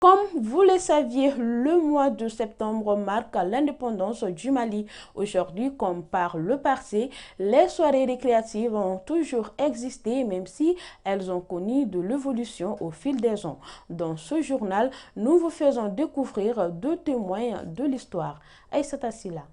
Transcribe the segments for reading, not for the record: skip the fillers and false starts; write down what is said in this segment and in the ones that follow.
Comme vous le saviez, le mois de septembre marque l'indépendance du Mali. Aujourd'hui, comme par le passé, les soirées récréatives ont toujours existé, même si elles ont connu de l'évolution au fil des ans. Dans ce journal, nous vous faisons découvrir deux témoins de l'histoire. Aïssata Silla.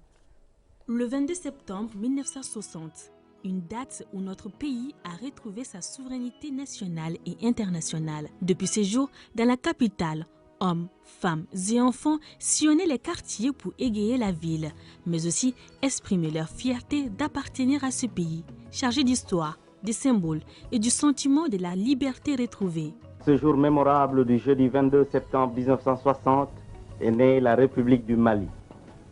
Le 22 septembre 1960, une date où notre pays a retrouvé sa souveraineté nationale et internationale. Depuis ces jours, dans la capitale, hommes, femmes et enfants sillonnaient les quartiers pour égayer la ville, mais aussi exprimer leur fierté d'appartenir à ce pays, chargé d'histoire, de symboles et du sentiment de la liberté retrouvée. Ce jour mémorable du jeudi 22 septembre 1960 est née la République du Mali,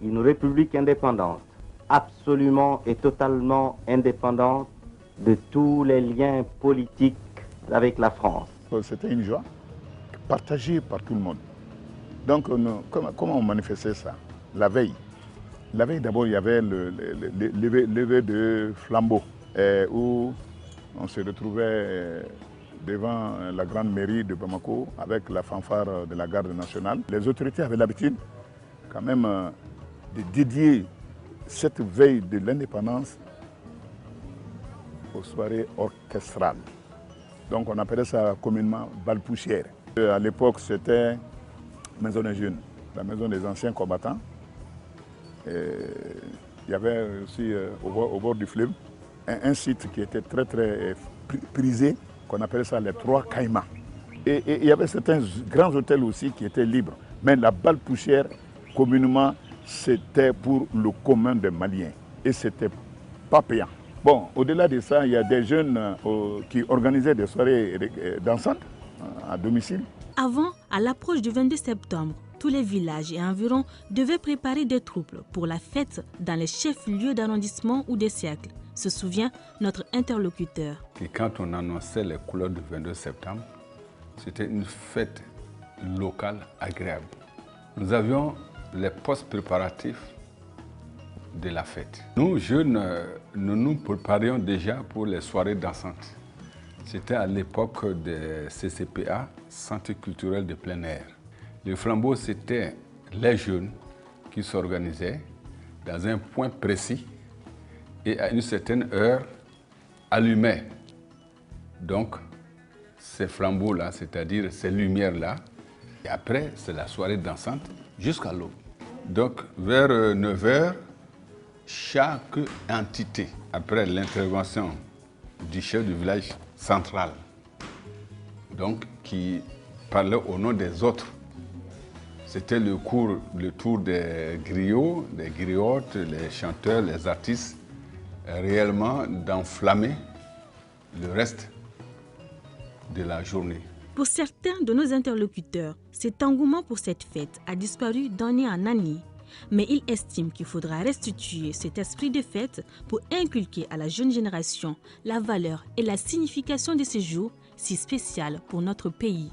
une république indépendante, absolument et totalement indépendante de tous les liens politiques avec la France. C'était une joie partagée par tout le monde. Donc, comment on manifestait ça? La veille. La veille, d'abord, il y avait le lever de flambeau, où on se retrouvait devant la grande mairie de Bamako avec la fanfare de la garde nationale. Les autorités avaient l'habitude quand même de dédier cette veille de l'indépendance aux soirées orchestrales. Donc on appelait ça communément bal poussière. À l'époque, c'était Maison des Jeunes, la maison des anciens combattants. Et il y avait aussi au bord du fleuve un site qui était très prisé, qu'on appelait ça les Trois Caïmans. Et il y avait certains grands hôtels aussi qui étaient libres. Mais la bal poussière, communément, c'était pour le commun des Maliens et c'était pas payant. Bon, au-delà de ça, il y a des jeunes qui organisaient des soirées dansantes à domicile. Avant, à l'approche du 22 septembre, tous les villages et environs devaient préparer des troupes pour la fête dans les chefs-lieux d'arrondissement ou des cercles, se souvient notre interlocuteur. Et quand on annonçait les couleurs du 22 septembre, c'était une fête locale agréable. Nous avions les postes préparatifs de la fête. Nous, jeunes, nous nous préparions déjà pour les soirées dansantes. C'était à l'époque des CCPA, Centre culturel de plein air. Le flambeau, c'était les jeunes qui s'organisaient dans un point précis et à une certaine heure allumaient donc ces flambeaux-là, c'est-à-dire ces lumières-là. Et après, c'est la soirée dansante jusqu'à l'aube. Donc, vers 9 h, chaque entité, après l'intervention du chef du village central, donc qui parlait au nom des autres, c'était le tour des griots, des griottes, les chanteurs, les artistes, réellement d'enflammer le reste de la journée. Pour certains de nos interlocuteurs, cet engouement pour cette fête a disparu d'année en année. Mais ils estiment qu'il faudra restituer cet esprit de fête pour inculquer à la jeune génération la valeur et la signification de ces jours si spéciaux pour notre pays.